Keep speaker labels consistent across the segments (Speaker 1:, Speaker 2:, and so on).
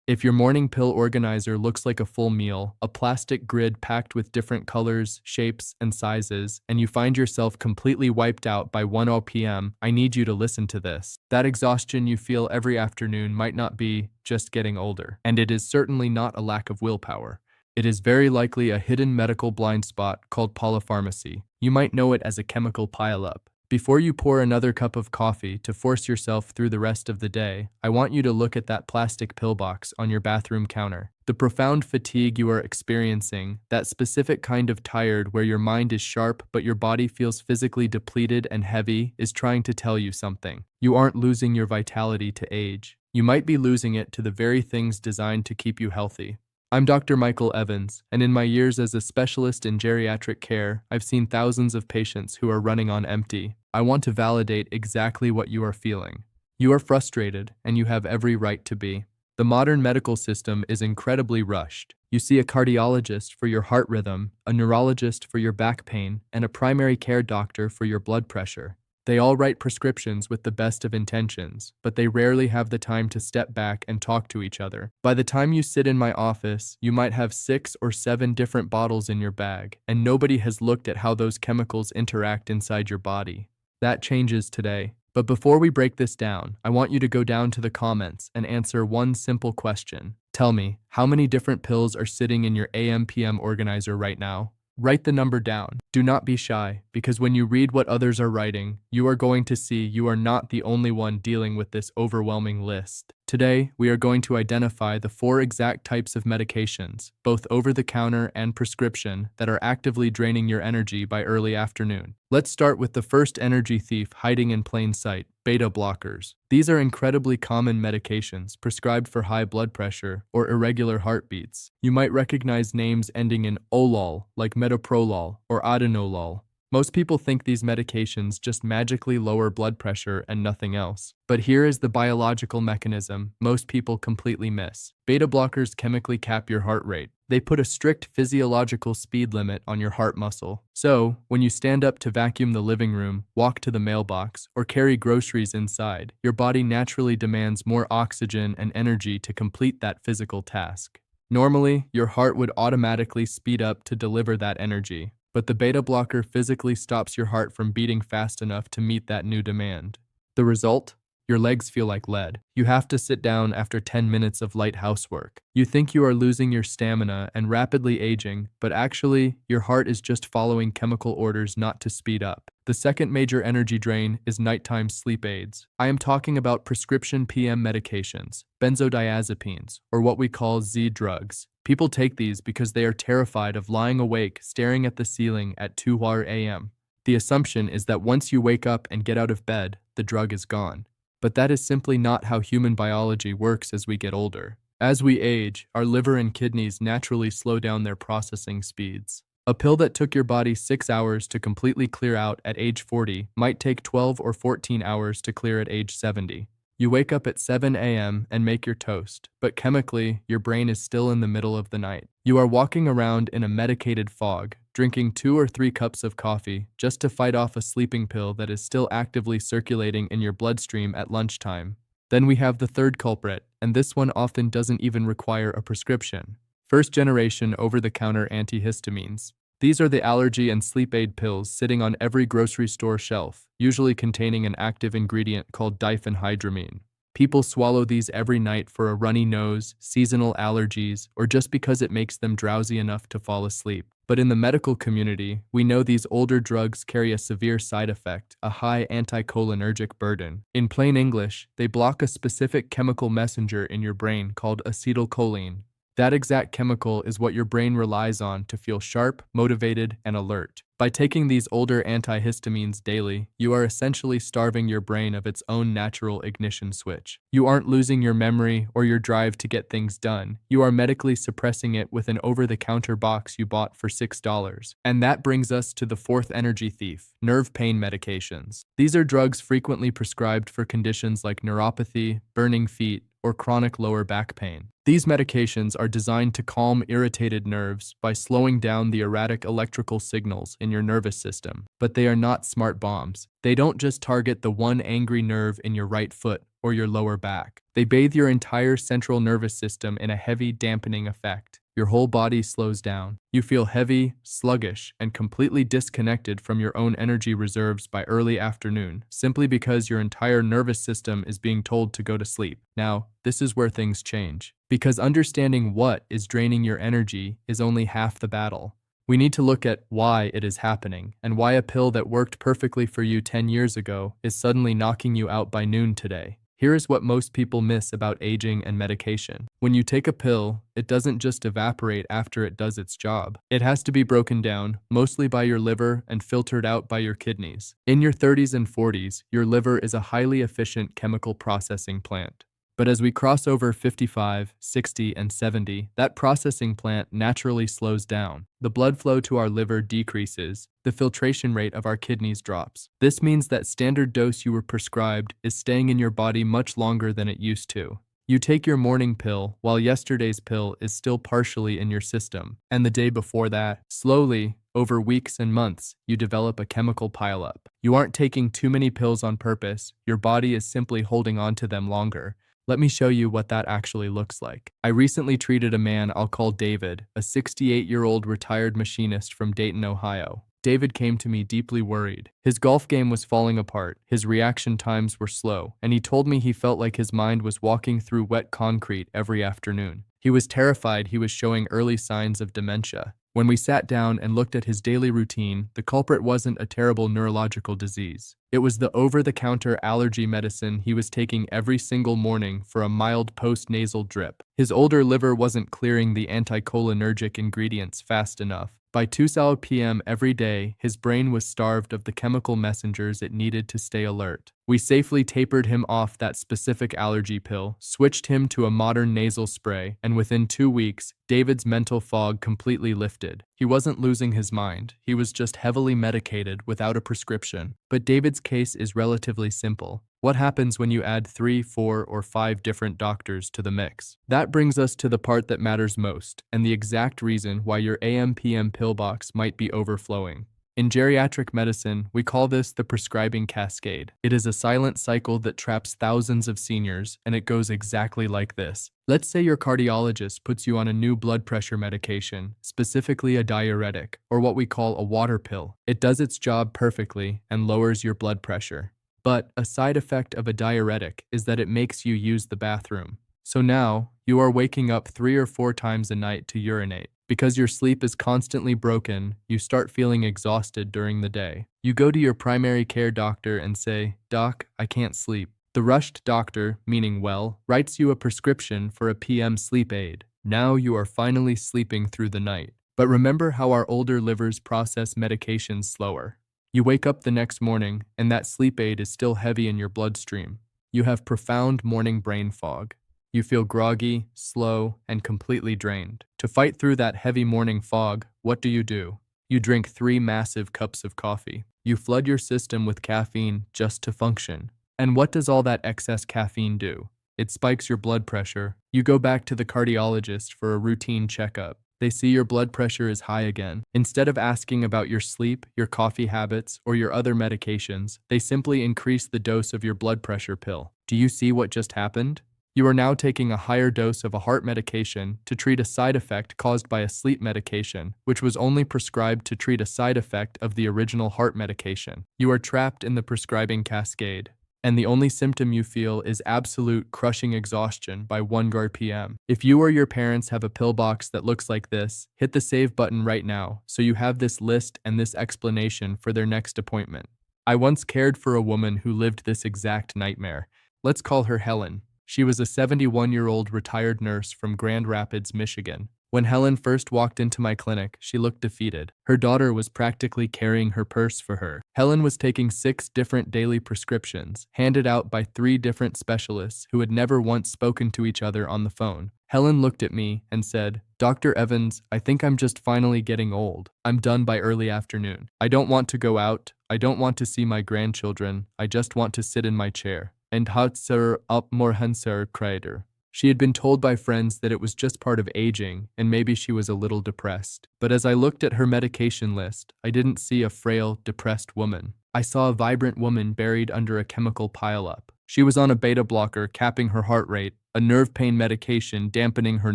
Speaker 1: If your morning pill organizer looks like a full meal, a plastic grid packed with different colors, shapes, and sizes, and you find yourself completely wiped out by 1 p.m., I need you to listen to this. That exhaustion you feel every afternoon might not be just getting older, and it is certainly not a lack of willpower. It is very likely a hidden medical blind spot called polypharmacy. You might know it as a chemical pileup. Before you pour another cup of coffee to force yourself through the rest of the day, I want you to look at that plastic pill box on your bathroom counter. The profound fatigue you are experiencing, that specific kind of tired where your mind is sharp but your body feels physically depleted and heavy, is trying to tell you something. You aren't losing your vitality to age. You might be losing it to the very things designed to keep you healthy. I'm Dr. Michael Evans, and in my years as a specialist in geriatric care, I've seen thousands of patients who are running on empty. I want to validate exactly what you are feeling. You are frustrated, and you have every right to be. The modern medical system is incredibly rushed. You see a cardiologist for your heart rhythm, a neurologist for your back pain, and a primary care doctor for your blood pressure. They all write prescriptions with the best of intentions, but they rarely have the time to step back and talk to each other. By the time you sit in my office, you might have 6 or 7 different bottles in your bag, and nobody has looked at how those chemicals interact inside your body. That changes today. But before we break this down, I want you to go down to the comments and answer one simple question. Tell me, how many different pills are sitting in your AM/PM organizer right now? Write the number down. Do not be shy, because when you read what others are writing, you are going to see you are not the only one dealing with this overwhelming list. Today, we are going to identify the 4 exact types of medications, both over-the-counter and prescription, that are actively draining your energy by early afternoon. Let's start with the first energy thief hiding in plain sight, beta blockers. These are incredibly common medications prescribed for high blood pressure or irregular heartbeats. You might recognize names ending in olol, like metoprolol or atenolol. Most people think these medications just magically lower blood pressure and nothing else. But here is the biological mechanism most people completely miss. Beta blockers chemically cap your heart rate. They put a strict physiological speed limit on your heart muscle. So, when you stand up to vacuum the living room, walk to the mailbox, or carry groceries inside, your body naturally demands more oxygen and energy to complete that physical task. Normally, your heart would automatically speed up to deliver that energy. But the beta blocker physically stops your heart from beating fast enough to meet that new demand. The result? Your legs feel like lead. You have to sit down after 10 minutes of light housework. You think you are losing your stamina and rapidly aging, but actually, your heart is just following chemical orders not to speed up. The second major energy drain is nighttime sleep aids. I am talking about prescription PM medications, benzodiazepines, or what we call Z drugs. People take these because they are terrified of lying awake staring at the ceiling at 2 a.m. The assumption is that once you wake up and get out of bed, the drug is gone. But that is simply not how human biology works as we get older. As we age, our liver and kidneys naturally slow down their processing speeds. A pill that took your body 6 hours to completely clear out at age 40 might take 12 or 14 hours to clear at age 70. You wake up at 7 a.m. and make your toast, but chemically, your brain is still in the middle of the night. You are walking around in a medicated fog, drinking 2 or 3 cups of coffee just to fight off a sleeping pill that is still actively circulating in your bloodstream at lunchtime. Then we have the third culprit, and this one often doesn't even require a prescription. First-generation over-the-counter antihistamines. These are the allergy and sleep aid pills sitting on every grocery store shelf, usually containing an active ingredient called diphenhydramine. People swallow these every night for a runny nose, seasonal allergies, or just because it makes them drowsy enough to fall asleep. But in the medical community, we know these older drugs carry a severe side effect, a high anticholinergic burden. In plain English, they block a specific chemical messenger in your brain called acetylcholine. That exact chemical is what your brain relies on to feel sharp, motivated, and alert. By taking these older antihistamines daily, you are essentially starving your brain of its own natural ignition switch. You aren't losing your memory or your drive to get things done. You are medically suppressing it with an over-the-counter box you bought for $6. And that brings us to the fourth energy thief, nerve pain medications. These are drugs frequently prescribed for conditions like neuropathy, burning feet, or chronic lower back pain. These medications are designed to calm irritated nerves by slowing down the erratic electrical signals in your nervous system. But they are not smart bombs. They don't just target the one angry nerve in your right foot or your lower back. They bathe your entire central nervous system in a heavy dampening effect. Your whole body slows down. You feel heavy, sluggish, and completely disconnected from your own energy reserves by early afternoon, simply because your entire nervous system is being told to go to sleep. Now, this is where things change. Because understanding what is draining your energy is only half the battle. We need to look at why it is happening, and why a pill that worked perfectly for you 10 years ago is suddenly knocking you out by noon today. Here is what most people miss about aging and medication. When you take a pill, it doesn't just evaporate after it does its job. It has to be broken down, mostly by your liver and filtered out by your kidneys. In your 30s and 40s, your liver is a highly efficient chemical processing plant. But as we cross over 55, 60, and 70, that processing plant naturally slows down. The blood flow to our liver decreases. The filtration rate of our kidneys drops. This means that standard dose you were prescribed is staying in your body much longer than it used to. You take your morning pill while yesterday's pill is still partially in your system. And the day before that, slowly, over weeks and months, you develop a chemical pileup. You aren't taking too many pills on purpose. Your body is simply holding on to them longer. Let me show you what that actually looks like. I recently treated a man I'll call David, a 68-year-old retired machinist from Dayton, Ohio. David came to me deeply worried. His golf game was falling apart, his reaction times were slow, and he told me he felt like his mind was walking through wet concrete every afternoon. He was terrified he was showing early signs of dementia. When we sat down and looked at his daily routine, the culprit wasn't a terrible neurological disease. It was the over-the-counter allergy medicine he was taking every single morning for a mild post-nasal drip. His older liver wasn't clearing the anticholinergic ingredients fast enough. By 2 p.m. every day, his brain was starved of the chemical messengers it needed to stay alert. We safely tapered him off that specific allergy pill, switched him to a modern nasal spray, and within 2 weeks, David's mental fog completely lifted. He wasn't losing his mind, he was just heavily medicated without a prescription. But David's case is relatively simple. What happens when you add 3, 4, or 5 different doctors to the mix? That brings us to the part that matters most, and the exact reason why your AM/PM pill box might be overflowing. In geriatric medicine, we call this the prescribing cascade. It is a silent cycle that traps thousands of seniors, and it goes exactly like this. Let's say your cardiologist puts you on a new blood pressure medication, specifically a diuretic, or what we call a water pill. It does its job perfectly and lowers your blood pressure. But a side effect of a diuretic is that it makes you use the bathroom. So now, you are waking up 3 or 4 times a night to urinate. Because your sleep is constantly broken, you start feeling exhausted during the day. You go to your primary care doctor and say, "Doc, I can't sleep." The rushed doctor, meaning well, writes you a prescription for a PM sleep aid. Now you are finally sleeping through the night. But remember how our older livers process medications slower. You wake up the next morning, and that sleep aid is still heavy in your bloodstream. You have profound morning brain fog. You feel groggy, slow, and completely drained. To fight through that heavy morning fog, what do? You drink 3 massive cups of coffee. You flood your system with caffeine just to function. And what does all that excess caffeine do? It spikes your blood pressure. You go back to the cardiologist for a routine checkup. They see your blood pressure is high again. Instead of asking about your sleep, your coffee habits, or your other medications, they simply increase the dose of your blood pressure pill. Do you see what just happened? You are now taking a higher dose of a heart medication to treat a side effect caused by a sleep medication, which was only prescribed to treat a side effect of the original heart medication. You are trapped in the prescribing cascade, and the only symptom you feel is absolute crushing exhaustion by 1 p.m. If you or your parents have a pill box that looks like this, hit the save button right now so you have this list and this explanation for their next appointment. I once cared for a woman who lived this exact nightmare. Let's call her Helen. She was a 71-year-old retired nurse from Grand Rapids, Michigan. When Helen first walked into my clinic, she looked defeated. Her daughter was practically carrying her purse for her. Helen was taking 6 different daily prescriptions, handed out by 3 different specialists who had never once spoken to each other on the phone. Helen looked at me and said, "Dr. Evans, I think I'm just finally getting old. I'm done by early afternoon. I don't want to go out. I don't want to see my grandchildren. I just want to sit in my chair." And Hatzer up Morhanser Kreider. She had been told by friends that it was just part of aging and maybe she was a little depressed. But as I looked at her medication list, I didn't see a frail, depressed woman. I saw a vibrant woman buried under a chemical pileup. She was on a beta blocker capping her heart rate, a nerve pain medication dampening her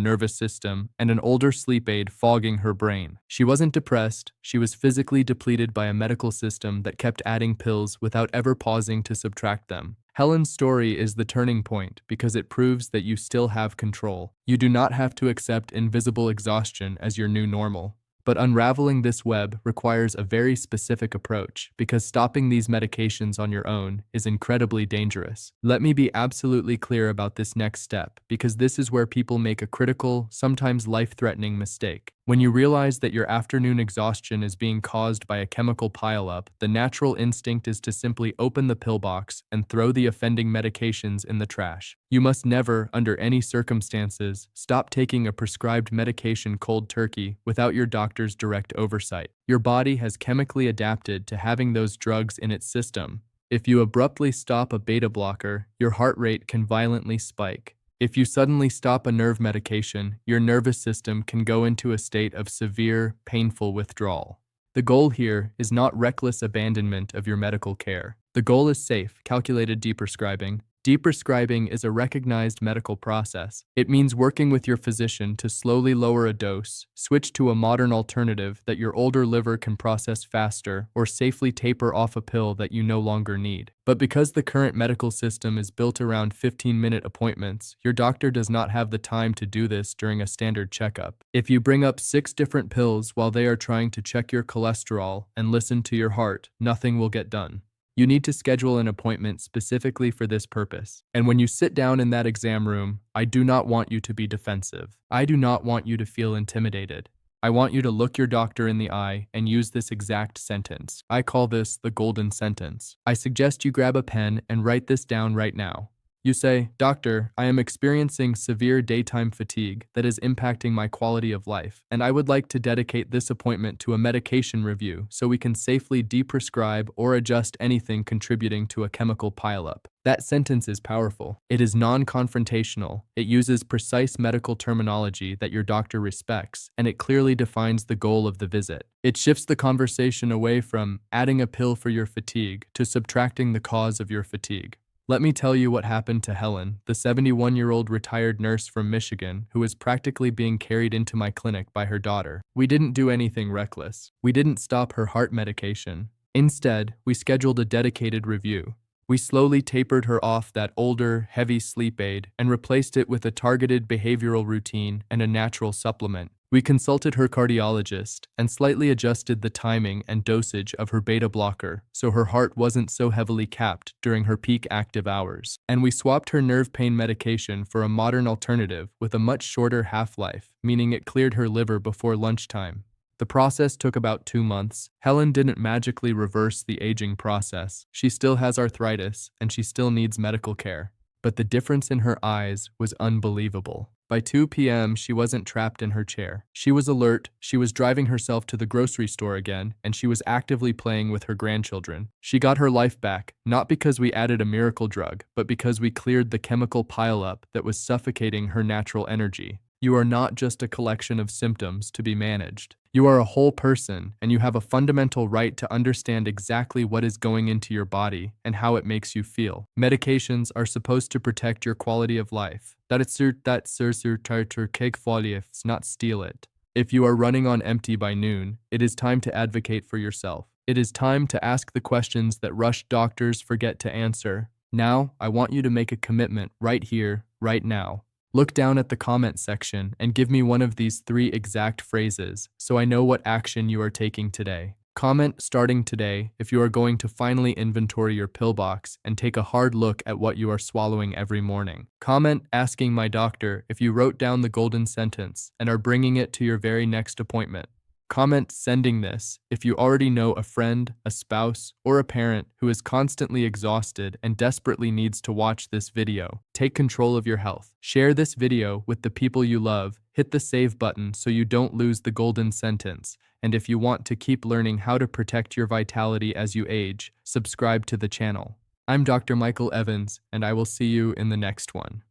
Speaker 1: nervous system, and an older sleep aid fogging her brain. She wasn't depressed, she was physically depleted by a medical system that kept adding pills without ever pausing to subtract them. Helen's story is the turning point because it proves that you still have control. You do not have to accept invisible exhaustion as your new normal. But unraveling this web requires a very specific approach because stopping these medications on your own is incredibly dangerous. Let me be absolutely clear about this next step because this is where people make a critical, sometimes life-threatening mistake. When you realize that your afternoon exhaustion is being caused by a chemical pileup, the natural instinct is to simply open the pill box and throw the offending medications in the trash. You must never, under any circumstances, stop taking a prescribed medication cold turkey without your doctor's direct oversight. Your body has chemically adapted to having those drugs in its system. If you abruptly stop a beta blocker, your heart rate can violently spike. If you suddenly stop a nerve medication, your nervous system can go into a state of severe, painful withdrawal. The goal here is not reckless abandonment of your medical care. The goal is safe, calculated deprescribing. Deprescribing is a recognized medical process. It means working with your physician to slowly lower a dose, switch to a modern alternative that your older liver can process faster, or safely taper off a pill that you no longer need. But because the current medical system is built around 15-minute appointments, your doctor does not have the time to do this during a standard checkup. If you bring up 6 different pills while they are trying to check your cholesterol and listen to your heart, nothing will get done. You need to schedule an appointment specifically for this purpose. And when you sit down in that exam room, I do not want you to be defensive. I do not want you to feel intimidated. I want you to look your doctor in the eye and use this exact sentence. I call this the golden sentence. I suggest you grab a pen and write this down right now. You say, "Doctor, I am experiencing severe daytime fatigue that is impacting my quality of life, and I would like to dedicate this appointment to a medication review so we can safely deprescribe or adjust anything contributing to a chemical pileup." That sentence is powerful. It is non-confrontational. It uses precise medical terminology that your doctor respects, and it clearly defines the goal of the visit. It shifts the conversation away from adding a pill for your fatigue to subtracting the cause of your fatigue. Let me tell you what happened to Helen, the 71-year-old retired nurse from Michigan who was practically being carried into my clinic by her daughter. We didn't do anything reckless. We didn't stop her heart medication. Instead, we scheduled a dedicated review. We slowly tapered her off that older, heavy sleep aid and replaced it with a targeted behavioral routine and a natural supplement. We consulted her cardiologist and slightly adjusted the timing and dosage of her beta blocker so her heart wasn't so heavily capped during her peak active hours. And we swapped her nerve pain medication for a modern alternative with a much shorter half-life, meaning it cleared her liver before lunchtime. The process took about 2 months. Helen didn't magically reverse the aging process. She still has arthritis and she still needs medical care. But the difference in her eyes was unbelievable. By 2 p.m., she wasn't trapped in her chair. She was alert, she was driving herself to the grocery store again, and she was actively playing with her grandchildren. She got her life back, not because we added a miracle drug, but because we cleared the chemical pileup that was suffocating her natural energy. You are not just a collection of symptoms to be managed. You are a whole person, and you have a fundamental right to understand exactly what is going into your body and how it makes you feel. Medications are supposed to protect your quality of life. Not steal it. If you are running on empty by noon, it is time to advocate for yourself. It is time to ask the questions that rushed doctors forget to answer. Now, I want you to make a commitment right here, right now. Look down at the comment section and give me one of these 3 exact phrases so I know what action you are taking today. Comment starting today if you are going to finally inventory your pill box and take a hard look at what you are swallowing every morning. Comment asking my doctor if you wrote down the golden sentence and are bringing it to your very next appointment. Comment sending this if you already know a friend, a spouse, or a parent who is constantly exhausted and desperately needs to watch this video. Take control of your health. Share this video with the people you love. Hit the save button so you don't lose the golden sentence. And if you want to keep learning how to protect your vitality as you age, subscribe to the channel. I'm Dr. Michael Evans, and I will see you in the next one.